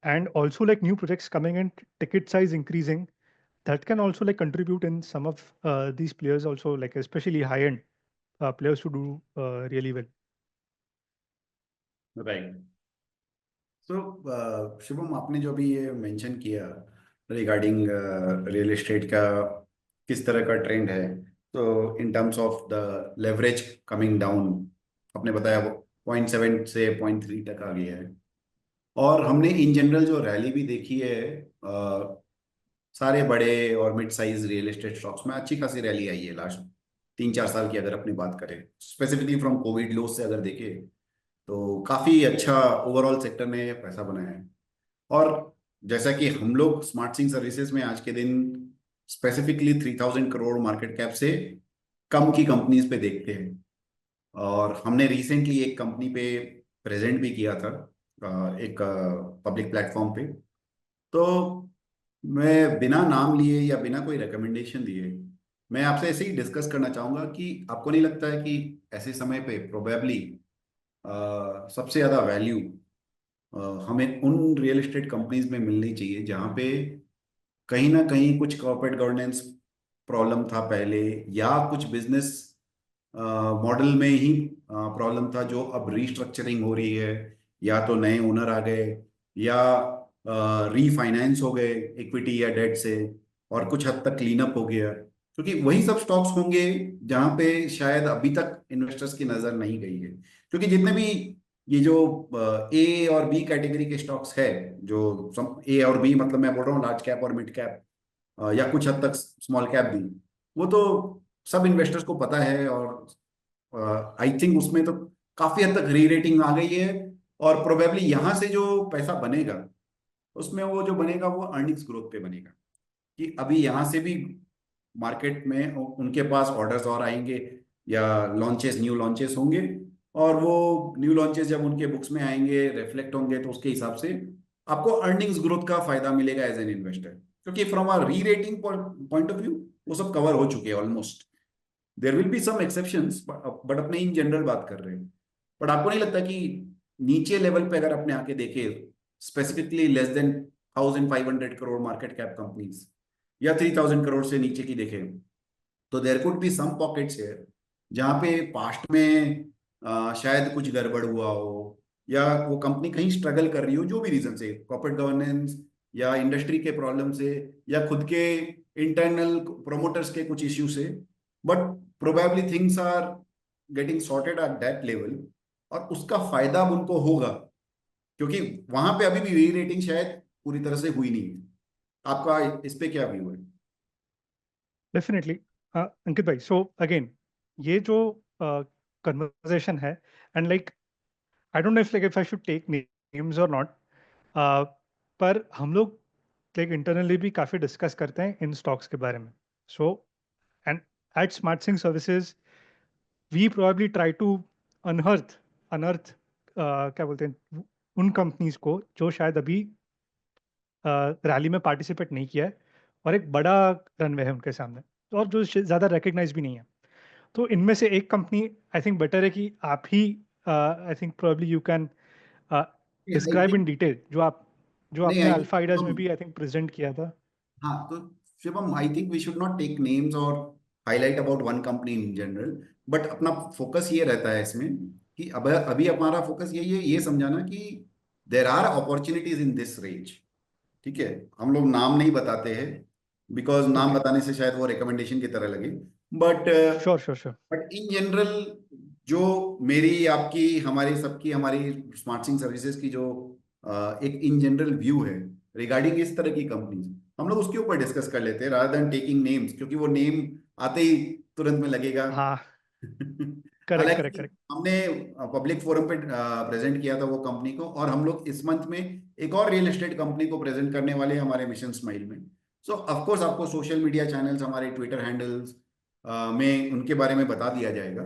and also like new projects coming in, ticket size increasing, that can also like contribute in some of these players also, like especially high end players to do really well.
Right. So Shubham, आपने जो भी ये mention किया regarding real estate का किस तरह का trend है, तो इन terms of the leverage coming down, आपने बताया वो 0.7 से 0.3 तक आ गया है। और हमने इन जनरल जो रैली भी देखी है, सारे बड़े और mid size real estate stocks में अच्छी खासी रैली आई है लास्ट 3-4 साल की, अगर अपनी बात करें स्पेसिफिकली फ्रॉम कोविड लोस से अगर देखें, तो काफी अच्छा ओवरऑल सेक्टर ने पैसा बनाया है। और जैसा कि हम लोग स्मार्ट सिंह सर्विसेज में आज के दिन स्पेसिफिकली 3000 करोड़ मार्केट कैप से कम की कंपनीज पे देखते हैं। और हमने रिसेंटली एक कंपनी पे प्रेजेंट भी किया था, एक पब्लिक प्लेटफॉर्म पे। तो मैं बिना नाम लिए या बिना कोई रिकमेंडेशन दिए मैं आपसे ऐसे ही डिस्कस करना चाहूंगा कि आपको नहीं लगता है कि ऐसे समय पे प्रोबेबली सबसे ज़्यादा वैल्यू हमें उन रियल एस्टेट कंपनीज में मिलनी चाहिए जहाँ पे कहीं ना कहीं कुछ कॉर्पोरेट गवर्नेंस प्रॉब्लम था पहले, या कुछ बिजनेस मॉडल में ही प्रॉब्लम था जो अब रीस्ट्रक्चरिंग हो रही है, या तो नए ओनर आ गए, या रीफाइनेंस हो गए इक्विटी या डेट से, और कुछ हद तक क्लीन अप हो गया। क्योंकि वही सब स्टॉक्स होंगे जहां पे शायद अभी तक इन्वेस्टर्स की नजर नहीं गई है। क्योंकि जितने भी ये जो ए और बी कैटेगरी के स्टॉक्स है, जो ए और बी मतलब मैं बोल रहा हूँ लार्ज कैप और मिड कैप, या कुछ हद तक स्मॉल कैप भी, वो तो सब इन्वेस्टर्स को पता है। और आई थिंक उसमें तो काफी हद तक री रेटिंग आ गई है। और प्रोबेबली यहाँ से जो पैसा बनेगा, उसमें वो जो बनेगा वो अर्निंग्स ग्रोथ पे बनेगा। कि अभी यहाँ से भी मार्केट में उनके पास ऑर्डर्स और आएंगे, या लॉन्चेस, न्यू लॉन्चेस होंगे, और वो न्यू लॉन्चेस जब उनके बुक्स में आएंगे, रिफ्लेक्ट होंगे, तो उसके हिसाब से आपको अर्निंग्स ग्रोथ का फायदा मिलेगा एज एन इन्वेस्टर। क्योंकि फ्रॉम अ री रेटिंग पॉइंट ऑफ व्यू वो सब कवर हो चुके हैं almost. There will be some exceptions, but अपने इन जनरल बात कर रहे हैं। बट आपको नहीं लगता कि नीचे लेवल पे अगर अपने आके देखे, specifically less than 1500 crore market cap companies, या 3000 करोड़ से नीचे की देखे, तो there could be some pockets है जहाँ पे पास्ट में शायद कुछ गड़बड़ हुआ हो, या वो कंपनी कहीं स्ट्रगल कर रही हो, जो भी रीजन से, कॉर्पोरेट गवर्नेंस या इंडस्ट्री के प्रॉब्लम से, या खुद के इंटरनल प्रोमोटर्स के कुछ इश्यू से। But probably things are getting sorted at that level, और उसका फायदा अब उनको होगा। क्योंकि वहां पे अभी भी री रेटिंग शायद पूरी तरह से हुई नहीं है। आपका इस पे क्या व्यू है?
डेफिनेटली। अंकित भाई, सो अगेन, ये जो कन्वर्सेशन है, and like I don't know if I should take names और नॉट, पर हम लोग लाइक इंटरनली भी काफी डिस्कस करते हैं इन स्टॉक्स के बारे में। So and at smart Singh services we probably try to unearth unearth क्या बोलते हैं, उन कंपनीज को जो शायद अभी रैली में पार्टिसिपेट नहीं किया है, और एक बड़ा रनवे है उनके सामने, तो और जो ज़्यादा रिकग्नाइज भी नहीं है। तो इनमें से एक कंपनी आई थिंक बेटर है कि आप ही, I think probably you can
I
describe in
think,
detail, जो
नहीं
आपने
आई
अल्फा आइडियाज में
थिंक,
भी आई थिंक प्रेजेंट किया था।
हाँ तो Shivam, I think we should not take names और highlight about one company in general. But अपना फोकस ये रहता है इसमें कि अब अभी हमारा फोकस यही है, ये समझाना कि there are opportunities in this range. ठीक है, हम लोग नाम नहीं बताते हैं, बिकॉज नाम
ओके,
बताने से शायद वो रिकमेंडेशन की तरह लगे। But
sure sure sure.
But in general, जो मेरी, आपकी, हमारी सबकी, हमारी स्मार्ट सिंह सर्विसेज की जो एक इन जनरल व्यू है रिगार्डिंग इस तरह की कंपनीज, हम लोग उसके ऊपर डिस्कस कर लेते हैं रादर देन टेकिंग नेम्स, क्योंकि वो नेम आते ही तुरंत में लगेगा।
हाँ, करेक्ट करेक्ट
हालांकि
करेक्ट।
हमने पब्लिक फोरम पे प्रेजेंट किया था वो कंपनी को, और हम लोग इस मंथ में एक और रियल एस्टेट कंपनी को प्रेजेंट करने वाले हैं हमारे मिशन स्माइल में। सो ऑफ कोर्स आपको सोशल मीडिया चैनल्स, हमारे ट्विटर हैंडल्स में उनके बारे में बता दिया जाएगा।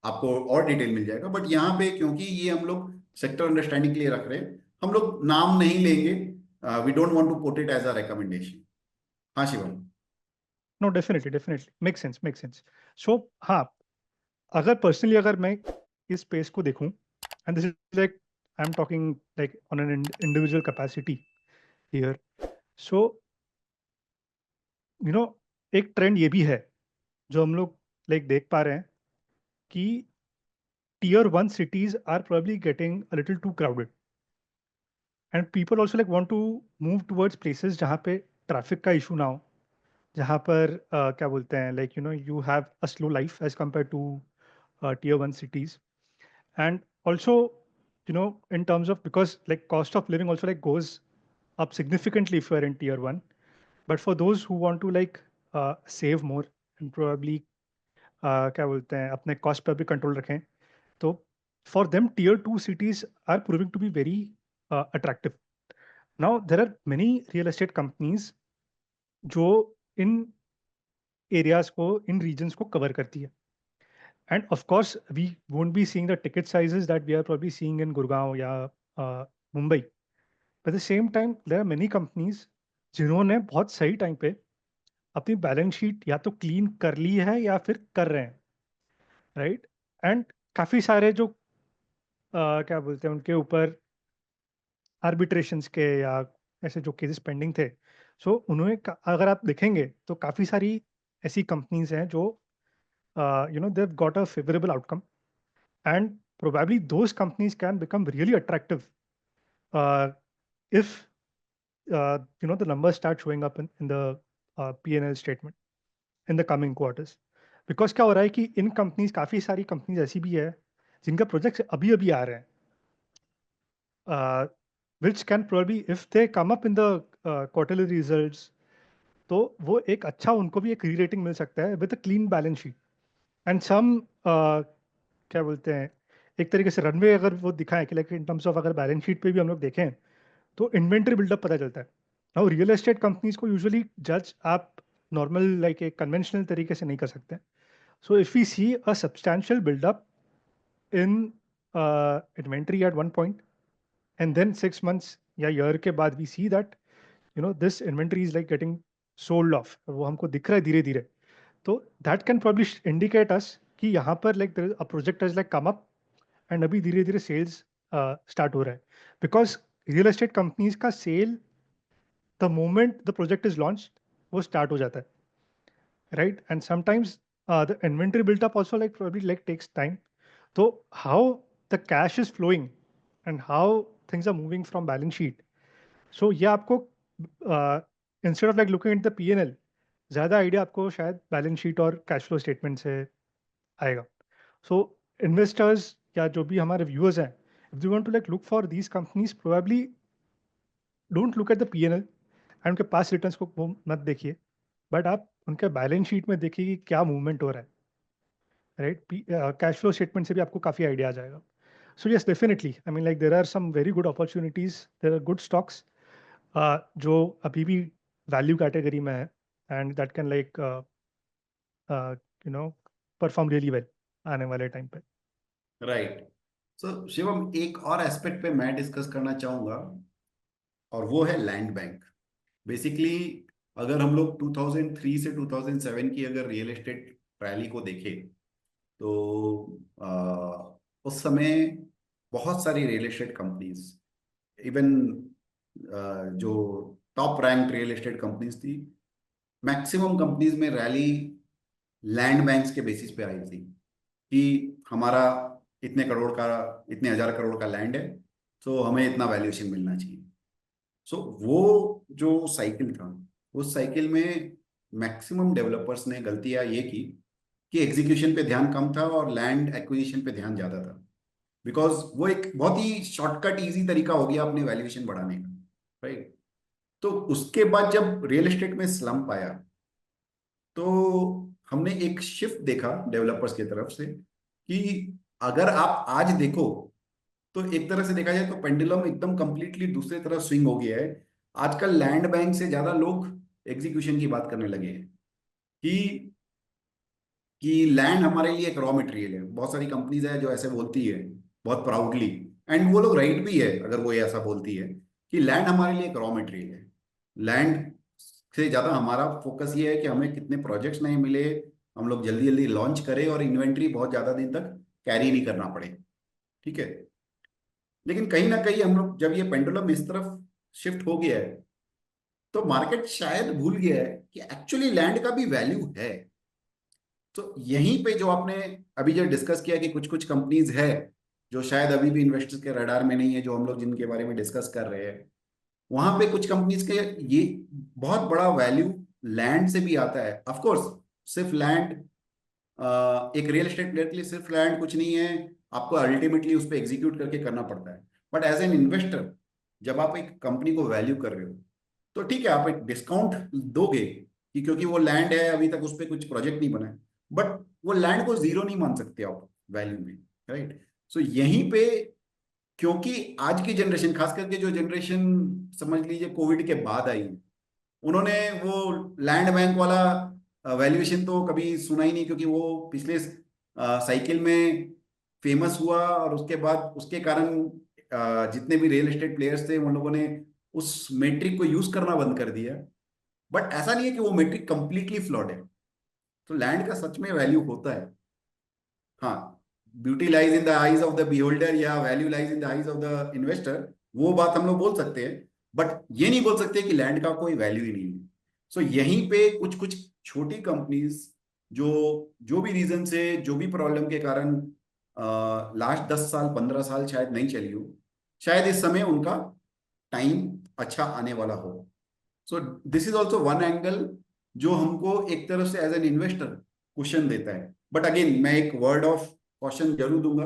आपको और डिटेल मिल जाएगा। बट यहाँ पे क्योंकि ये हम लोग सेक्टर अंडरस्टैंडिंग के लिए रख रहे हैं, हम लोग नाम नहीं लेंगे। We don't want to put it as a recommendation. हाँ Shivam.
No, definitely definitely make sense make sense. So हाँ, अगर पर्सनली अगर मैं इस स्पेस को देखूं, and this is like I am talking like on an individual capacity here. So you know, एक trend ये भी है जो हम लोग लाइक देख पा रहे हैं कि tier 1 cities are probably getting a little too crowded, and people also like want to move towards places जहाँ पे ट्रैफिक का इशू ना हो, जहाँ पर क्या बोलते हैं, like you have a slow life as compared to tier 1 cities. And also, in terms of, because like cost of living also like goes up significantly if you are in tier 1, but for those who want to like save more and probably क्या बोलते हैं, अपने cost per भी control रखें, तो for them tier 2 cities are proving to be very attractive. Now there are many real estate companies जो इन areas को, इन regions को कवर करती है. And of course we won't be seeing the ticket sizes that we are probably seeing in Gurgaon या Mumbai. At the same time there are many companies जिन्होंने बहुत सही time पे अपनी बैलेंस शीट या तो क्लीन कर ली है या फिर कर रहे हैं, राइट. एंड काफ़ी सारे जो क्या बोलते हैं उनके ऊपर आर्बिट्रेशंस के या ऐसे जो केसेस पेंडिंग थे, सो उन्होंने अगर आप देखेंगे तो काफ़ी सारी ऐसी कंपनीज हैं जो they have got a favourable outcome. And probably those companies can become really attractive if the numbers start showing up in the P&L statement in the coming quarters. Because क्या हो रहा है कि इन कंपनीज, काफ़ी सारी companies ऐसी भी है जिनका प्रोजेक्ट्स अभी अभी आ रहे हैं, which can probably if they come up in the quarterly results, तो वो एक अच्छा, उनको भी एक री रेटिंग मिल सकता है with a clean balance sheet and some क्या बोलते हैं, एक तरीके से रनवे अगर वो दिखाएं कि लाइक इन टर्म्स ऑफ अगर बैलेंस शीट पे भी हम लोग देखें तो इन्वेंट्री बिल्डअप पता चलता है. नाउ रियल एस्टेट कंपनीज को यूजुअली जज आप नॉर्मल लाइक एक कन्वेंशनल तरीके से नहीं कर सकते. So if we see a substantial buildup in inventory at one point and then 6 months या ईयर के बाद we see that this inventory is like getting sold off, वो हमको दिख रहा है धीरे धीरे, तो that can probably indicate us कि यहाँ पर like a project is like come up and अभी धीरे धीरे सेल्स स्टार्ट हो रहा है. बिकॉज रियल एस्टेट कंपनीज का sale the moment the project is launch वो स्टार्ट हो जाता है, right. And sometimes the inventory built up also like probably like takes time. तो how the cash is flowing and how things are moving from balance sheet, so ये आपको instead of like looking at the P&L, ज़्यादा idea आपको शायद balance sheet और cash flow statement से आएगा. सो investors या जो भी हमारे व्यूअर्स हैं, if you want to like look for these companies, probably don't look at the P&L and उनके पास रिटर्न्स को वो मत देखिए, बट आप उनके बैलेंस शीट में देखिए कि क्या मूवमेंट हो रहा है, राइट. कैश फ्लो स्टेटमेंट से भी आपको काफ़ी आइडिया आ जाएगा. So yes, definitely, I mean like there are some very good opportunities, there are good stocks जो अभी भी वैल्यू कैटेगरी में है and that can like perform really well आने वाले टाइम पे.
राइट. सो शिवम, एक और एस्पेक्ट पे मैं डिस्कस करना चाहूंगा, और वो है लैंड बैंक. बेसिकली अगर हम लोग 2003 से 2007 की अगर रियल एस्टेट रैली को देखें, तो उस समय बहुत सारी रियल एस्टेट कंपनीज, इवन जो top rank real estate companies थी, मैक्सिमम कंपनीज में रैली लैंड बैंक्स के बेसिस पे आई थी कि हमारा इतने करोड़ का, इतने हजार करोड़ का लैंड है, तो हमें इतना वैल्यूएशन मिलना चाहिए. सो वो जो साइकिल था, उस साइकिल में मैक्सिमम डेवलपर्स ने गलतियां ये की कि एग्जीक्यूशन पे ध्यान कम था और लैंड एक्विजिशन पे ध्यान ज्यादा था. बिकॉज वो एक बहुत ही शॉर्टकट इजी तरीका हो गया अपने वैल्यूएशन बढ़ाने का, राइट. तो उसके बाद जब रियल एस्टेट में स्लम्प आया, तो हमने एक शिफ्ट देखा डेवलपर्स की तरफ से कि अगर आप आज देखो, तो एक तरह से देखा जाए तो पेंडुलम एकदम कंप्लीटली दूसरी तरफ स्विंग हो गया है. आजकल लैंड बैंक से ज्यादा लोग एग्जीक्यूशन की बात करने लगे हैं कि लैंड हमारे लिए एक रॉ मटेरियल है. बहुत सारी कंपनीज है जो ऐसे बोलती है बहुत प्राउडली, एंड वो लोग राइट भी है अगर वो ऐसा बोलती है कि लैंड हमारे लिए एक रॉ मटेरियल है. लैंड से ज्यादा हमारा फोकस ये है कि हमें कितने प्रोजेक्ट्स नहीं मिले, हम लोग जल्दी जल्दी लॉन्च करें और इन्वेंट्री बहुत ज्यादा दिन तक कैरी नहीं करना पड़े. ठीक है. लेकिन कहीं ना कहीं हम लोग जब ये पेंडुलम इस तरफ शिफ्ट हो गया है, तो मार्केट शायद भूल गया है कि एक्चुअली लैंड का भी वैल्यू है. तो यहीं पे जो आपने अभी जो डिस्कस किया कि कुछ कुछ कंपनीज है जो शायद अभी भी इन्वेस्टर्स के रडार में नहीं है, जो हम लोग जिनके बारे में डिस्कस कर रहे हैं, वहां पे कुछ कंपनीज के ये बहुत बड़ा वैल्यू लैंड से भी आता है. ऑफ कोर्स सिर्फ लैंड, एक रियल एस्टेट प्लेयर के लिए सिर्फ लैंड कुछ नहीं है, आपको अल्टीमेटली उस पर एग्जीक्यूट करके करना पड़ता है. बट एज एन इन्वेस्टर, जब आप एक कंपनी को वैल्यू कर रहे हो, तो ठीक है आप एक डिस्काउंट दोगे कि क्योंकि वो लैंड है, अभी तक उस पर कुछ प्रोजेक्ट नहीं बना है, बट वो लैंड को जीरो नहीं मान सकते आप वैल्यू में, राइट. सो यहीं पे, क्योंकि आज की जनरेशन, खास करके जो जनरेशन समझ लीजिए कोविड के बाद आई, उन्होंने वो लैंड बैंक वाला वैल्यूएशन तो कभी सुना ही नहीं, क्योंकि वो पिछले साइकिल में फेमस हुआ और उसके बाद उसके कारण जितने भी रियल एस्टेट प्लेयर्स थे उन लोगों ने उस मेट्रिक को यूज करना बंद कर दिया। बट ऐसा नहीं है कि वो मेट्रिक कंप्लीटली फ्लॉड है। तो लैंड का सच में वैल्यू होता है। हाँ, beauty lies in the eyes of the beholder या value lies in the eyes of the investor, वो बात हम लोग बोल सकते हैं। बट ये नहीं बोल सकते कि लैंड का कोई वैल्यू ही नहीं है। सो यहीं पे कुछ कुछ छोटी कंपनीज जो जो भी रीजन से, जो भी प्रॉब्लम के कारण लास्ट 10 साल 15 साल शायद नहीं चली हो, शायद इस समय उनका टाइम अच्छा आने वाला हो। सो this is also one angle जो हमको एक तरफ से एज एन इन्वेस्टर क्वेश्चन देता है। बट अगेन मैं एक वर्ड ऑफ क्वेश्चन जरूर दूंगा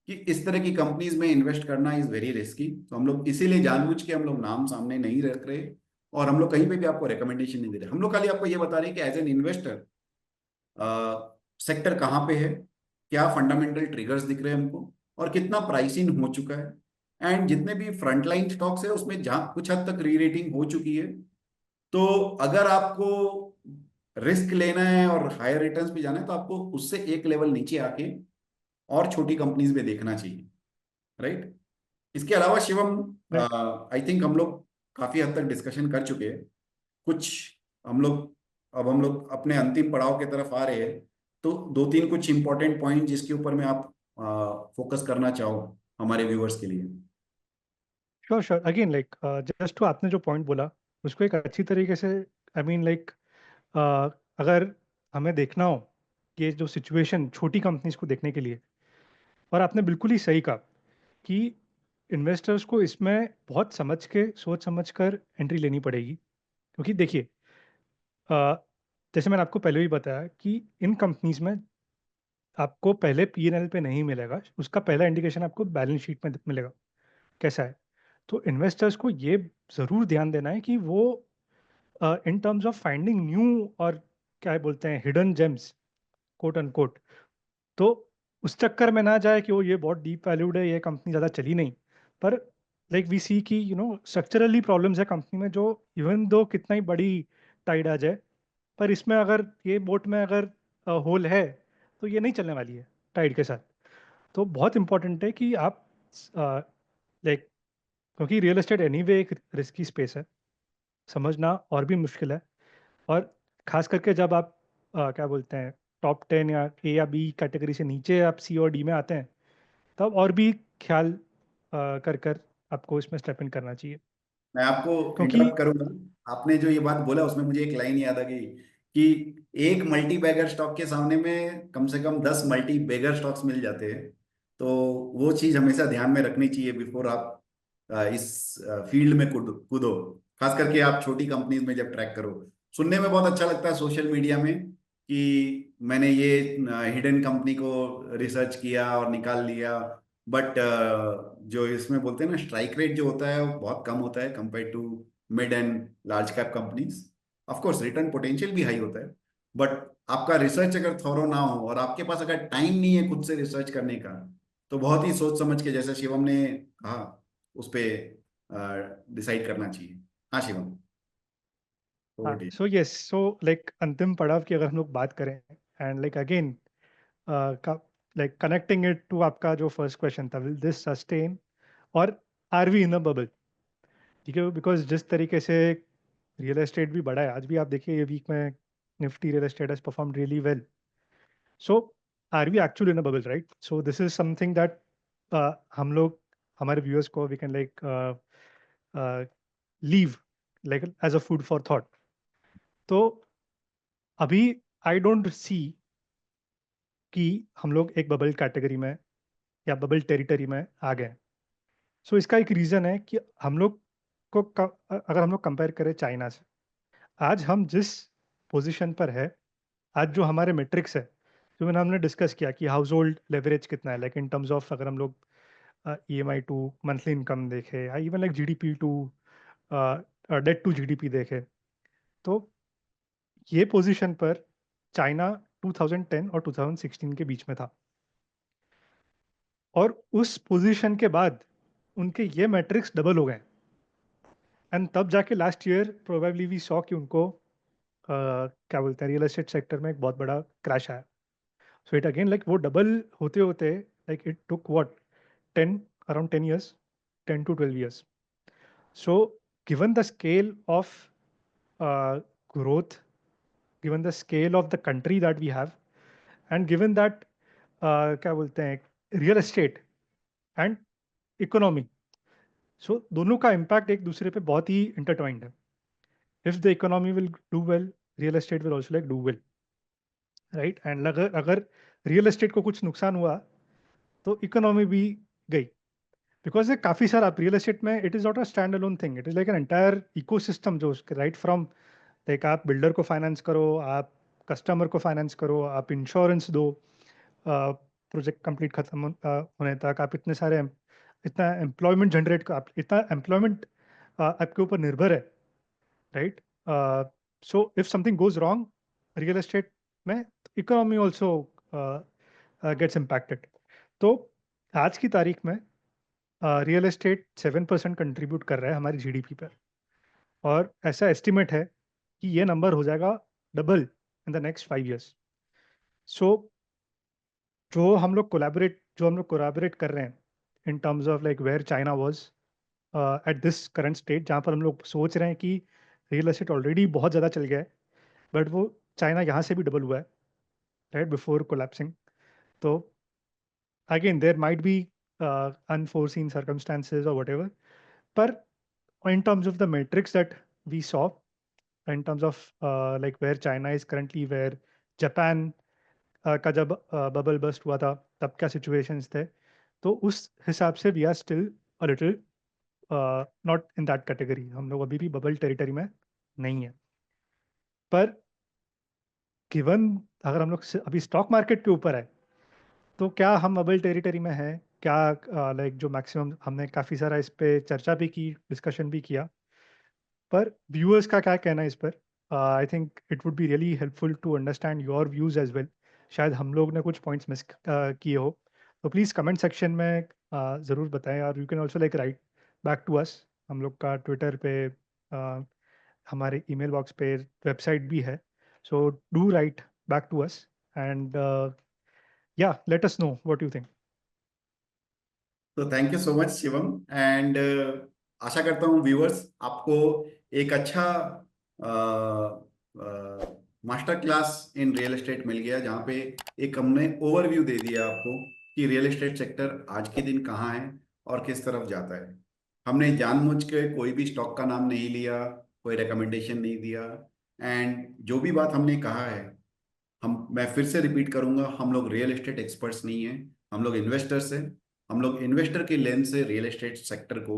कि इस तरह की कंपनीज में इन्वेस्ट करना इज वेरी रिस्की। तो हम लोग इसीलिए जानबूझ के हम लोग नाम सामने नहीं रख रहे, और हम लोग कहीं पे भी आपको रिकमेंडेशन नहीं दे रहे। हम लोग खाली आपको ये बता रहे हैं कि एज एन इन्वेस्टर सेक्टर कहाँ पे है, क्या फंडामेंटल ट्रिगर्स दिख रहे हैं हमको, और कितना प्राइसिंग हो चुका है। एंड जितने भी फ्रंटलाइन स्टॉक्स है उसमें जहां कुछ हद तक री रेटिंग हो चुकी है, तो अगर आपको रिस्क लेना है और हायर रिटर्न्स पे जाना है तो आपको उससे एक लेवल नीचे आके और छोटी कंपनीज में देखना चाहिए। राइट। इसके अलावा शिवम,
Right.
आई थिंक हम लोग काफी हद तक डिस्कशन कर चुके हैं। कुछ हम लोग अब हम लोग अपने अंतिम पड़ाव की तरफ आ रहे हैं। तो दो तीन कुछ इंपॉर्टेंट पॉइंट जिसके ऊपर में आप फोकस करना चाहो हमारे व्यूअर्स के लिए।
Sure sure, again like just तो आपने जो पॉइंट बोला उसको एक अच्छी तरीके से, आई मीन लाइक, अगर हमें देखना हो कि ये जो सिचुएशन छोटी कंपनीज को देखने के लिए, और आपने बिल्कुल ही सही कहा कि इन्वेस्टर्स को इसमें बहुत समझ के, सोच समझ कर एंट्री लेनी पड़ेगी। क्योंकि देखिए, अ, जैसे मैंने आपको पहले भी बताया कि इन कंपनीज में आपको पहले P&L पे नहीं मिलेगा, उसका पहला इंडिकेशन आपको बैलेंस शीट में मिलेगा कैसा है। तो इन्वेस्टर्स को ये ज़रूर ध्यान देना है कि वो इन टर्म्स ऑफ फाइंडिंग न्यू, और क्या बोलते हैं, हिडन जेम्स, कोट अन कोट, तो उस चक्कर में ना जाए कि वो ये बहुत डीप वैल्यूड है, ये कंपनी ज़्यादा चली नहीं। पर लाइक वी सी कि स्ट्रक्चरली प्रॉब्लम्स है कंपनी में, जो इवन दो कितना ही बड़ी टाइड आ जाए, पर इसमें अगर ये बोट में अगर होल है तो ये नहीं चलने वाली है टाइड के साथ। तो बहुत इंपॉर्टेंट है कि आप लाइक, क्योंकि रियल एस्टेट एनीवे एक रिस्की स्पेस है, समझना और भी मुश्किल है। और खास करके जब आप क्या बोलते हैं, टॉप 10 या A या B कैटेगरी से नीचे आप C और D में आते हैं, तब और भी ख्याल कर कर आपको इसमें स्टेप इन करना चाहिए।
मैं आपको
क्योंकि
इंटरप्ट करूंगा। आपने जो ये बात बोला उसमें मुझे एक लाइन याद आ गई कि एक मल्टी बैगर स्टॉक के सामने में कम से कम 10 मल्टी बैगर स्टॉक्स मिल जाते हैं। तो वो चीज हमेशा ध्यान में रखनी चाहिए बिफोर आप इस फील्ड में कूदो। खास करके आप छोटी कंपनीज में जब ट्रैक करो। सुनने में बहुत अच्छा लगता है सोशल मीडिया में कि मैंने ये हिडन कंपनी को रिसर्च किया और निकाल लिया। बट जो इसमें बोलते हैं ना, स्ट्राइक रेट जो होता है वो बहुत कम होता है compare to mid and large cap companies. Of course return potential भी हाई होता है, बट आपका रिसर्च अगर थॉरो ना हो और आपके पास अगर टाइम नहीं है खुद से रिसर्च करने का, तो बहुत ही सोच समझ के, जैसे शिवम ने कहा, उस पे डिसाइड करना चाहिए। हाँ शिवम, ओवर
हाँ,
to you.
So yes, so like अंतिम पड़ाव की अगर हम लोग बात करें, and like again, like connecting it to आपका जो फर्स्ट क्वेश्चन था, विल दिस सस्टेन, और are we in a bubble. ठीक है, बिकॉज जिस तरीके से रियल एस्टेट भी बढ़ा है, आज भी आप देखिए ये वीक में Nifty real estate has perform really well. So are we actually in a bubble, right? So this is something that हम लोग, हमारे व्यूअर्स को we can like leave like as a food for thought. तो अभी I don't see कि हम लोग एक बबल कैटेगरी में या बबल टेरिटरी में आ गए। सो इसका एक रीज़न है कि हम लोग को अगर हम लोग कंपेयर करें चाइना से, आज हम जिस पोजीशन पर है, आज जो हमारे मेट्रिक्स है, जो मैंने हमने डिस्कस किया कि हाउस होल्ड लेवरेज कितना है, लाइक इन टर्म्स ऑफ अगर हम लोग EMI टू मंथली इनकम देखें, या even like GDP to date to GDP देखें, तो ये पोजीशन पर चाइना 2010 और 2016 के बीच में था। और उस पोजीशन के बाद उनके ये मैट्रिक्स डबल हो गए। एंड तब जाके last year probably we saw कि उनको क्या बोलते हैं, रियल एस्टेट सेक्टर में एक बहुत बड़ा क्रैश आया. सो इट अगेन लाइक वो डबल होते होते like it took what 10 around 10 years, 10 to 12 years. So given the scale of growth, given the scale of the country that we have, and given that क्या बोलते हैं, real estate and economy, सो दोनों का impact एक दूसरे पे बहुत ही intertwined है. If the economy will do well, real estate will also like do well, right. And अगर अगर रियल एस्टेट को कुछ नुकसान हुआ तो इकोनॉमी भी गई. बिकॉज ये काफ़ी सारा, आप रियल एस्टेट में it is not a stand alone thing, it is like an entire ecosystem जो राइट फ्रॉम लाइक आप बिल्डर को फाइनेंस करो, आप कस्टमर को फाइनेंस करो, आप इंश्योरेंस दो प्रोजेक्ट कंप्लीट खत्म होने तक, आप इतने सारे इतना एम्प्लॉयमेंट जनरेट, आप इतना एम्प्लॉयमेंट आपके ऊपर निर्भर है, right. So if something goes wrong real estate में, इकोनॉमी ऑल्सो गेट्स इम्पैक्टेड. तो आज की तारीख में रियल एस्टेट 7% कंट्रीब्यूट कर रहा है हमारी जीडीपी पर, और ऐसा एस्टिमेट है कि ये नंबर हो जाएगा double in the next 5 years. So जो हम लोग कोलैबोरेट कर रहे हैं in terms of like where China was at this current state, जहाँ पर हम लोग सोच रहे हैं कि रियल एस्टेट ऑलरेडी बहुत ज़्यादा चल गया है, बट वो चाइना यहाँ से भी डबल हुआ है, राइट, बिफोर कोलैप्सिंग. तो again there might be unforeseen circumstances और whatever, पर in terms of the metrics that we saw, in terms of like where China is currently, where Japan का जब बबल बस्ट हुआ था तब क्या सिचुएशंस थे, तो उस हिसाब से we are still a little not in that category. हम लोग अभी भी बबल टेरिटरी में नहीं है. पर गिवन अगर हम लोग अभी स्टॉक मार्केट के ऊपर है, तो क्या हम बबल टेरिटरी में हैं क्या? लाइक जो मैक्सिमम हमने काफ़ी सारा इस पे चर्चा भी की, डिस्कशन भी किया, पर व्यूअर्स का क्या कहना है इस पर? I think it would be really helpful to understand your views as well. शायद हम लोग ने कुछ पॉइंट्स मिस किए हो, तो प्लीज़ कमेंट सेक्शन में ज़रूर बताएं. और you can also like write back to us. हम लोग का ट्विटर पे, हमारे ईमेल बॉक्स पे, वेबसाइट भी है. So do write back to us and या let us know what you think.
तो thank you so much Shivam, and आशा करता हूँ व्यूअर्स आपको एक अच्छा master class in real estate मिल गया, जहाँ पे एक हमने ओवरव्यू दे दिया आपको कि रियल एस्टेट सेक्टर आज के दिन कहाँ है और किस तरफ जाता है. हमने जानबूझ के कोई भी स्टॉक का नाम नहीं लिया, कोई रिकमेंडेशन नहीं दिया, एंड जो भी बात हमने कहा है, मैं फिर से रिपीट करूंगा, हम लोग रियल एस्टेट एक्सपर्ट्स नहीं हैं, हम लोग इन्वेस्टर्स हैं. हम लोग इन्वेस्टर के लेंस से रियल एस्टेट सेक्टर को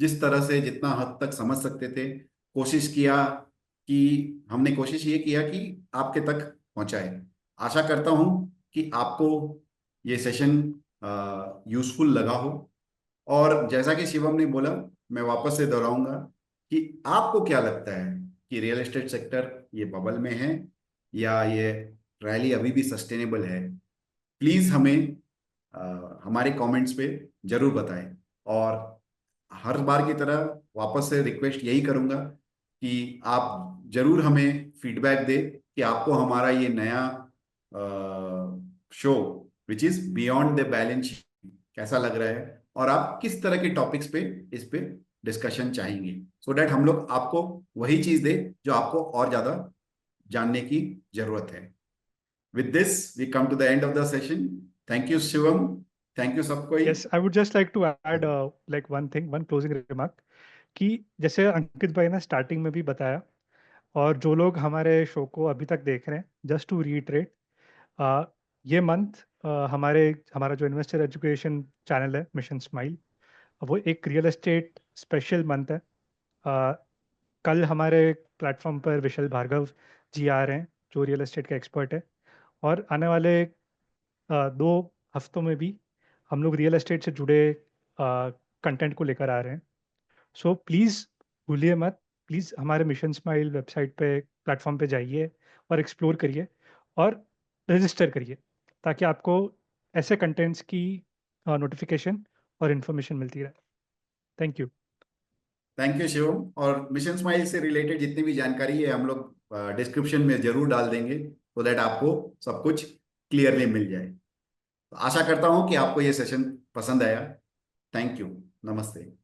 जिस तरह से जितना हद तक समझ सकते थे, कोशिश किया कि हमने कोशिश ये किया कि आपके तक पहुंचाए. आशा करता हूं कि आपको ये सेशन यूजफुल लगा हो. और जैसा कि शिवम ने बोला, मैं वापस से दोहराऊंगा कि आपको क्या लगता है कि रियल एस्टेट सेक्टर ये बबल में है या ये रैली अभी भी सस्टेनेबल है? प्लीज हमें हमारे कमेंट्स पे जरूर बताएं. और हर बार की तरह वापस से रिक्वेस्ट यही करूंगा कि आप जरूर हमें फीडबैक दें कि आपको हमारा ये नया show which is beyond the balance कैसा लग रहा है, और आप किस तरह के टॉपिक्स पे इस पे डिस्कशन चाहेंगे, सो डैट हम लोग आपको वही चीज दे जो आपको और ज्यादा जानने की जरूरत है. With this, we come to the end of the session. Thank you, Shivam. Thank you, सबको.
Yes, I would just like to add like one thing, one closing remark, कि जैसे अंकित भाई ने स्टार्टिंग में भी बताया, और जो लोग हमारे शो को अभी तक देख रहे हैं, जस्ट टू रीट्रेट, ये मंथ हमारा जो इन्वेस्टर एजुकेशन चैनल है मिशन स्माइल, वो एक रियल एस्टेट स्पेशल मंथ है. uh, कल हमारे प्लेटफॉर्म पर विशल भार्गव जी आ रहे हैं, जो रियल एस्टेट के एक्सपर्ट है. और आने वाले 2 हफ्तों में भी हम लोग रियल एस्टेट से जुड़े कंटेंट को लेकर आ रहे हैं. सो प्लीज़ भूलिए मत, प्लीज़ हमारे मिशन स्माइल वेबसाइट पे, प्लेटफॉर्म पे जाइए और एक्सप्लोर करिए और रजिस्टर करिए, ताकि आपको ऐसे कंटेंट्स की नोटिफिकेशन और इन्फॉर्मेशन मिलती रहे. Thank you.
Thank you Shivam. और मिशन स्माइल से रिलेटेड जितनी भी जानकारी है हम लोग डिस्क्रिप्शन में जरूर डाल देंगे, सो दैट आपको सब कुछ क्लियरली मिल जाए। तो आशा करता हूं कि आपको ये सेशन पसंद आया। Thank you. नमस्ते।